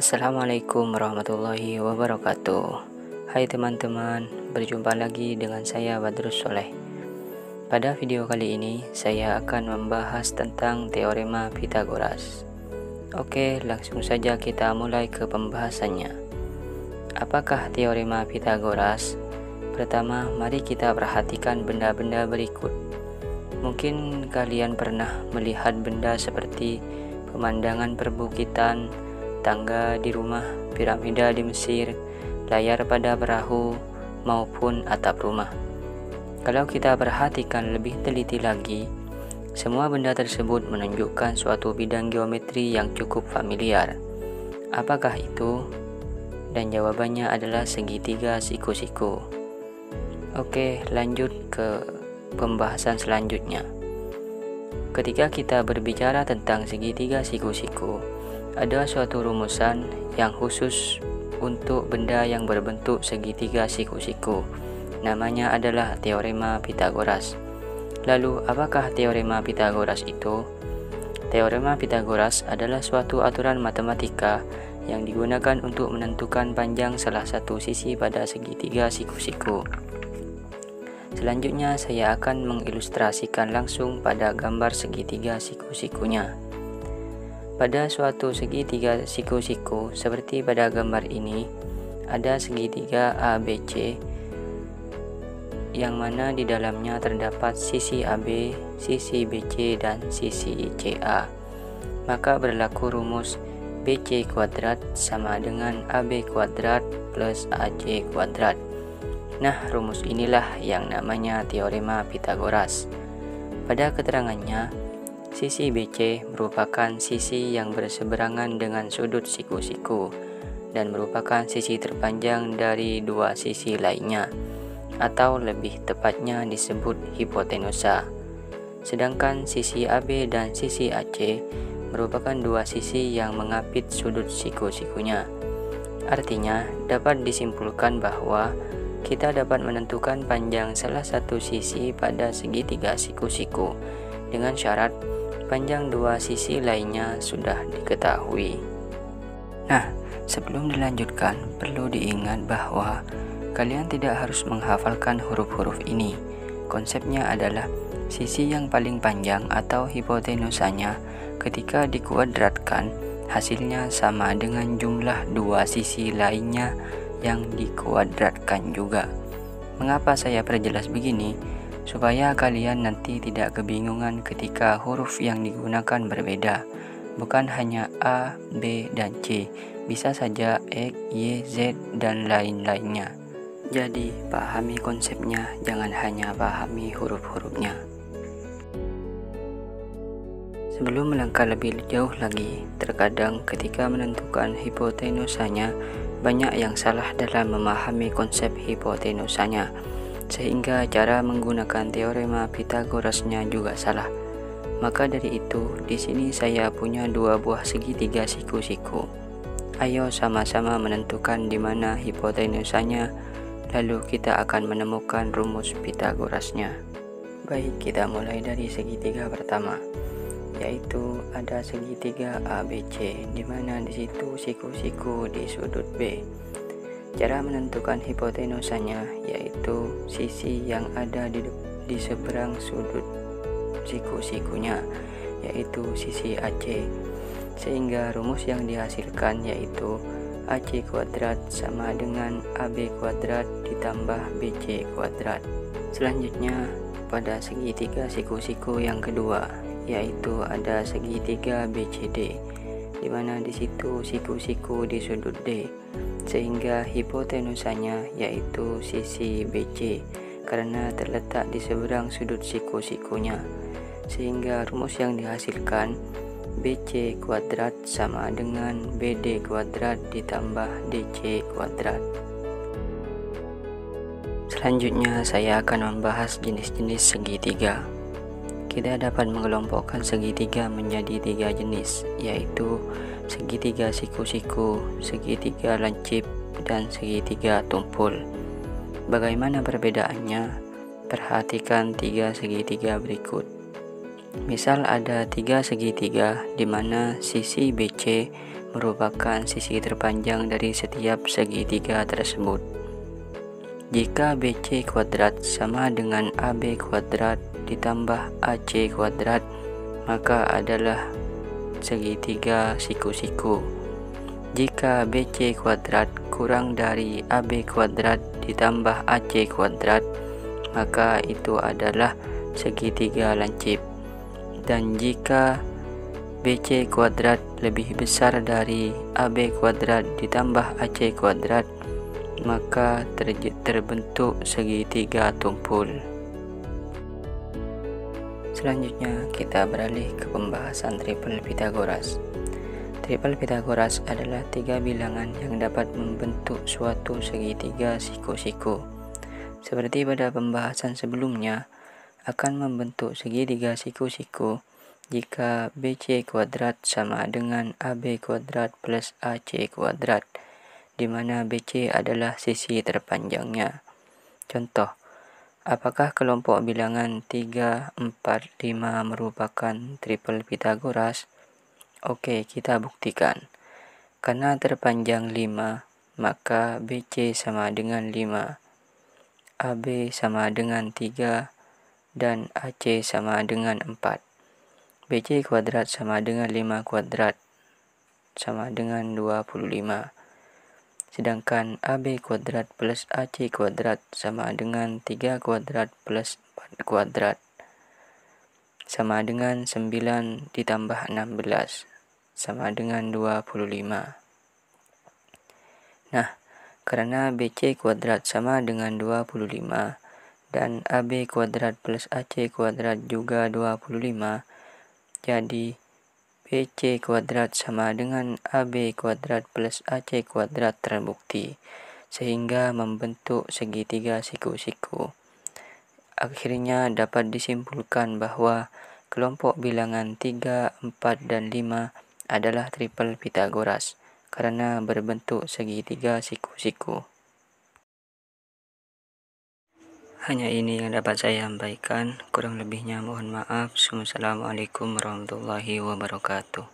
Assalamualaikum warahmatullahi wabarakatuh. Hai teman-teman, berjumpa lagi dengan saya Badrus Soleh. Pada video kali ini saya akan membahas tentang teorema Pythagoras. Oke, langsung saja kita mulai ke pembahasannya. Apakah teorema Pythagoras? Pertama, mari kita perhatikan benda-benda berikut. Mungkin kalian pernah melihat benda seperti pemandangan perbukitan, tangga di rumah, piramida di Mesir, layar pada perahu, maupun atap rumah. Kalau kita perhatikan lebih teliti lagi, semua benda tersebut menunjukkan suatu bidang geometri yang cukup familiar. Apakah itu? Dan jawabannya adalah segitiga siku-siku. Oke, lanjut ke pembahasan selanjutnya. Ketika kita berbicara tentang segitiga siku-siku, ada suatu rumusan yang khusus untuk benda yang berbentuk segitiga siku-siku. Namanya adalah teorema Pythagoras. Lalu, apakah teorema Pythagoras itu? Teorema Pythagoras adalah suatu aturan matematika yang digunakan untuk menentukan panjang salah satu sisi pada segitiga siku-siku. Selanjutnya, saya akan mengilustrasikan langsung pada gambar segitiga siku-sikunya. Pada suatu segitiga siku-siku seperti pada gambar ini, ada segitiga ABC yang mana di dalamnya terdapat sisi AB, sisi BC, dan sisi CA. Maka berlaku rumus BC kuadrat sama dengan AB kuadrat plus AC kuadrat. Nah, rumus inilah yang namanya teorema Pythagoras. Pada keterangannya, sisi BC merupakan sisi yang berseberangan dengan sudut siku-siku dan merupakan sisi terpanjang dari dua sisi lainnya, atau lebih tepatnya disebut hipotenusa. Sedangkan sisi AB dan sisi AC merupakan dua sisi yang mengapit sudut siku-sikunya. Artinya, dapat disimpulkan bahwa kita dapat menentukan panjang salah satu sisi pada segitiga siku-siku dengan syarat panjang dua sisi lainnya sudah diketahui. Nah, sebelum dilanjutkan, perlu diingat bahwa kalian tidak harus menghafalkan huruf-huruf ini. Konsepnya adalah sisi yang paling panjang atau hipotenusanya ketika dikuadratkan, hasilnya sama dengan jumlah dua sisi lainnya yang dikuadratkan juga. Mengapa saya perjelas begini? Supaya kalian nanti tidak kebingungan ketika huruf yang digunakan berbeda. Bukan hanya A, B, dan C, bisa saja X, Y, Z, dan lain-lainnya. Jadi, pahami konsepnya, jangan hanya pahami huruf-hurufnya. Sebelum melangkah lebih jauh lagi, terkadang ketika menentukan hipotenusanya, banyak yang salah dalam memahami konsep hipotenusanya, sehingga cara menggunakan teorema Pythagorasnya juga salah. Maka dari itu, di sini saya punya dua buah segitiga siku-siku. Ayo sama-sama menentukan di mana hipotenusanya, lalu kita akan menemukan rumus Pythagorasnya. Baik, kita mulai dari segitiga pertama, yaitu ada segitiga ABC, di mana di situ siku-siku di sudut B. Cara menentukan hipotenusanya yaitu sisi yang ada di seberang sudut siku-sikunya, yaitu sisi AC. Sehingga rumus yang dihasilkan yaitu AC kuadrat sama dengan AB kuadrat ditambah BC kuadrat. Selanjutnya, pada segitiga siku-siku yang kedua, yaitu ada segitiga BCD, di mana di situ siku-siku di sudut D, sehingga hipotenusanya yaitu sisi BC karena terletak di seberang sudut siku-sikunya. Sehingga rumus yang dihasilkan BC kuadrat sama dengan BD kuadrat ditambah DC kuadrat. Selanjutnya saya akan membahas jenis-jenis segitiga. Kita dapat mengelompokkan segitiga menjadi tiga jenis, yaitu segitiga siku-siku, segitiga lancip, dan segitiga tumpul. Bagaimana perbedaannya? Perhatikan tiga segitiga berikut. Misal ada tiga segitiga di mana sisi BC merupakan sisi terpanjang dari setiap segitiga tersebut. Jika BC kuadrat sama dengan AB kuadrat ditambah AC kuadrat, maka adalah segitiga siku-siku. Jika BC kuadrat kurang dari AB kuadrat ditambah AC kuadrat, maka itu adalah segitiga lancip. Dan jika BC kuadrat lebih besar dari AB kuadrat ditambah AC kuadrat, maka terbentuk segitiga tumpul. Selanjutnya kita beralih ke pembahasan triple Pythagoras. Triple Pythagoras adalah 3 bilangan yang dapat membentuk suatu segitiga siku-siku. Seperti pada pembahasan sebelumnya, akan membentuk segitiga siku-siku jika BC kuadrat sama dengan AB kuadrat plus AC kuadrat, di mana BC adalah sisi terpanjangnya. Contoh, apakah kelompok bilangan 3, 4, 5 merupakan triple Pythagoras? Oke, kita buktikan. Karena terpanjang 5, maka BC sama dengan 5, AB sama dengan 3, dan AC sama dengan 4. BC kuadrat sama dengan 5 kuadrat sama dengan 25. Sedangkan AB kuadrat plus AC kuadrat sama dengan 3 kuadrat plus 4 kuadrat sama dengan 9 ditambah 16 sama dengan 25. Nah, karena BC kuadrat sama dengan 25 dan AB kuadrat plus AC kuadrat juga 25, jadi BC kuadrat sama dengan AB kuadrat plus AC kuadrat terbukti, sehingga membentuk segitiga siku-siku. Akhirnya dapat disimpulkan bahwa kelompok bilangan 3, 4, dan 5 adalah triple Pythagoras karena berbentuk segitiga siku-siku. Hanya ini yang dapat saya sampaikan, kurang lebihnya mohon maaf. Wassalamualaikum warahmatullahi wabarakatuh.